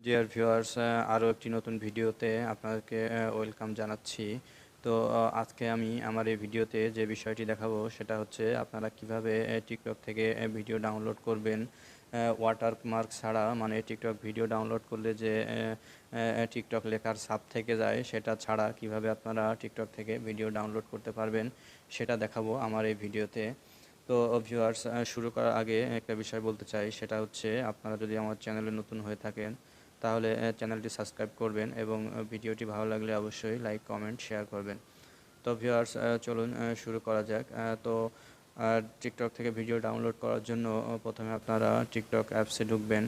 Dear viewers, আরও একটি নতুন ভিডিওতে আপনাদেরকে ওয়েলকাম জানাচ্ছি। তো আজকে আমি আমার এই ভিডিওতে যে বিষয়টি দেখাবো সেটা হচ্ছে আপনারা কিভাবে টিকটক থেকে ভিডিও ডাউনলোড করবেন ওয়াটারমার্ক ছাড়া। মানে টিকটক ভিডিও ডাউনলোড করলে যে টিকটক লেখার ছাপ থেকে যায় সেটা ছাড়া কিভাবে আপনারা টিকটক থেকে ভিডিও ডাউনলোড করতে পারবেন সেটা দেখাবো আমার এই ভিডিওতে। তো ভিউয়ার্স, শুরু করার আগে একটা বিষয় বলতে চাই, সেটা হচ্ছে আপনারা যদি আমার চ্যানেলে নতুন হয়ে থাকেন তাহলে চ্যানেলটি সাবস্ক্রাইব করবেন এবং ভিডিওটি ভালো লাগলে অবশ্যই লাইক কমেন্ট শেয়ার করবেন। তো ভিউয়ার্স, চলুন শুরু করা যাক। তো টিকটক থেকে ভিডিও ডাউনলোড করার জন্য প্রথমে আপনারা টিকটক অ্যাপসে ঢুকবেন।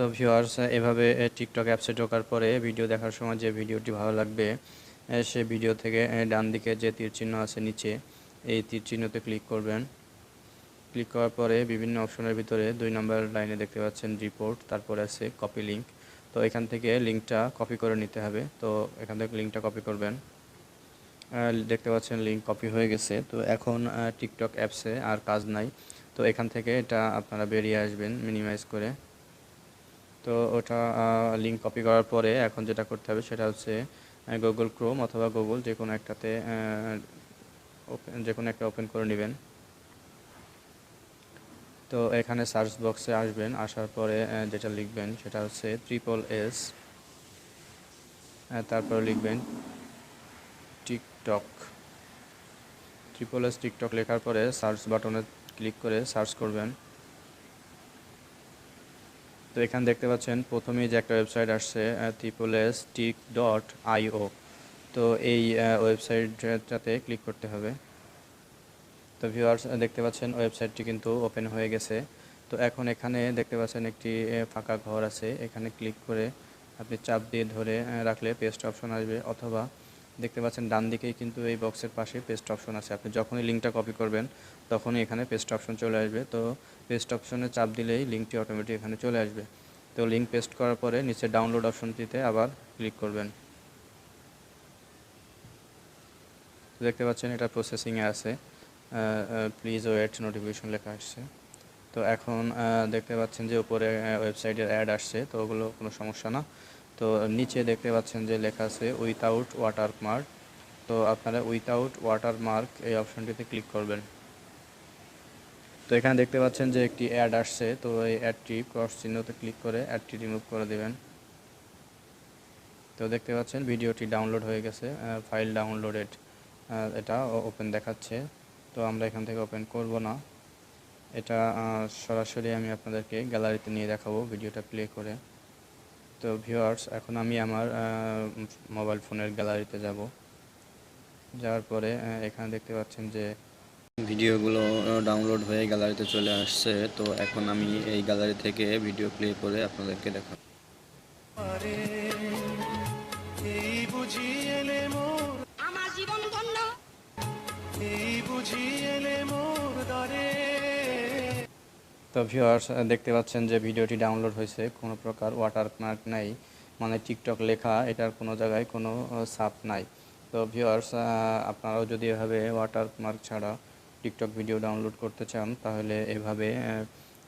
তো ভিউয়ার্স, এভাবে টিকটক অ্যাপসে ঢোকার পরে ভিডিও দেখার সময় যে ভিডিওটি ভালো লাগবে সে ভিডিও থেকে ডান দিকে যে তীর চিহ্ন আছে নিচে, এই তীর চিহ্নতে ক্লিক করবেন। ক্লিক করার পরে বিভিন্ন অপশনের ভিতরে 2 নম্বর লাইনে দেখতে পাচ্ছেন রিপোর্ট, তারপরে আছে কপি লিঙ্ক। তো এখান থেকে লিঙ্কটা কপি করে নিতে হবে। তো এখান থেকে লিঙ্কটা কপি করবেন। দেখতে পাচ্ছেন লিঙ্ক কপি হয়ে গেছে। তো এখন টিকটক অ্যাপসে আর কাজ নাই। তো এখান থেকে এটা আপনারা বেরিয়ে আসবেন মিনিমাইজ করে। তো ওটা লিঙ্ক কপি করার পরে এখন যেটা করতে হবে সেটা হচ্ছে গুগল ক্রোম অথবা গুগল যে কোনো একটাতে একটা ওপেন করে নেবেন। তো এখানে সার্চ বক্সে আসবেন, আসার পরে যেটা লিখবেন সেটা হচ্ছে SSS, তারপরে লিখবেন টিকটক। SSS টিকটক লেখার পরে সার্চ বাটনে ক্লিক করে সার্চ করবেন। তো এখানে দেখতে পাচ্ছেন প্রথমেই যে একটা ওয়েবসাইট আসছে SSStik.io। তো এই ওয়েবসাইটটাতে ক্লিক করতে হবে। তো ভিউয়ার্স, দেখতে পাচ্ছেন ওয়েবসাইটটি কিন্তু ওপেন হয়ে গেছে। তো এখন এখানে দেখতে পাচ্ছেন একটি ফাঁকা ঘর আছে, এখানে ক্লিক করে আপনি চাপ দিয়ে ধরে রাখলে পেস্ট অপশন আসবে, অথবা দেখতে পাচ্ছেন ডান দিকেই কিন্তু এই বক্সের পাশে পেস্ট অপশন আছে। আপনি যখনই লিঙ্কটা কপি করবেন তখনই এখানে পেস্ট অপশন চলে আসবে। তো পেস্ট অপশনে চাপ দিলেই লিঙ্কটি অটোমেটিক এখানে চলে আসবে। তো লিঙ্ক পেস্ট করার পরে নিচে ডাউনলোড অপশনটিতে আবার ক্লিক করবেন। দেখতে পাচ্ছেন এটা প্রসেসিংয়ে আছে, প্লিজ ওয়েট নোটিফিকেশন লেখা আসছে। তো এখন দেখতে পাচ্ছেন যে উপরে ওয়েবসাইটের অ্যাড আসছে, তো ওগুলো কোনো সমস্যা না। তো নিচে দেখতে পাচ্ছেন যে লেখা আছে উইথাউট ওয়াটারমার্ক। তো আপনারা উইথাউট ওয়াটারমার্ক এই অপশনটিতে ক্লিক করবেন। তো এখানে দেখতে পাচ্ছেন যে একটি অ্যাড আসছে, তো এই অ্যাডটি ক্রস চিহ্নতে ক্লিক করে অ্যাডটি রিমুভ করে দেবেন। তো দেখতে পাচ্ছেন ভিডিওটি ডাউনলোড হয়ে গেছে, ফাইল ডাউনলোডেড এটা ওপেন দেখাচ্ছে। তো আমরা এখান থেকে ওপেন করব না, এটা সরাসরি আমি আপনাদেরকে গ্যালারিতে নিয়ে দেখাবো ভিডিওটা প্লে করে। তো ভিউয়ার্স, এখন আমি আমার মোবাইল ফোনের গ্যালারিতে যাব। যাওয়ার পরে এখানে দেখতে পাচ্ছেন যে ভিডিওগুলো ডাউনলোড হয়ে গ্যালারিতে চলে আসছে। তো এখন আমি এই গ্যালারি থেকে ভিডিও প্লে করে আপনাদেরকে দেখাবো। আমার জীবন ধন্য এই বুঝি এলে মোর দ্বারে। তো ভিউয়ার্স, দেখতে পাচ্ছেন যে ভিডিওটি ডাউনলোড হয়েছে, কোনো প্রকার ওয়াটারমার্ক নাই, মানে টিকটক লেখা এটার কোনো জায়গায় কোনো ছাপ নাই। তো ভিউয়ার্স, আপনারাও যদি এভাবে ওয়াটারমার্ক ছাড়া টিকটক ভিডিও ডাউনলোড করতে চান তাহলে এভাবে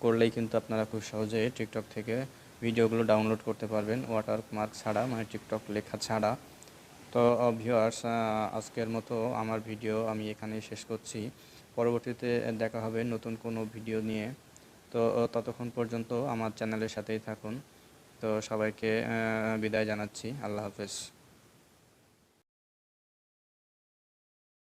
করলেই কিন্তু আপনারা খুব সহজে টিকটক থেকে ভিডিওগুলো ডাউনলোড করতে পারবেন ওয়াটারমার্ক ছাড়া, মানে টিকটক লেখা ছাড়া। তো ভিউয়ার্স, আজকের মতো আমার ভিডিও আমি এখানেই শেষ করছি। পরবর্তীতে দেখা হবে নতুন কোনো ভিডিও নিয়ে। তো ততক্ষণ পর্যন্ত আমার চ্যানেলের সাথেই থাকুন। তো সবাইকে বিদায় জানাচ্ছি। আল্লাহ হাফেজ।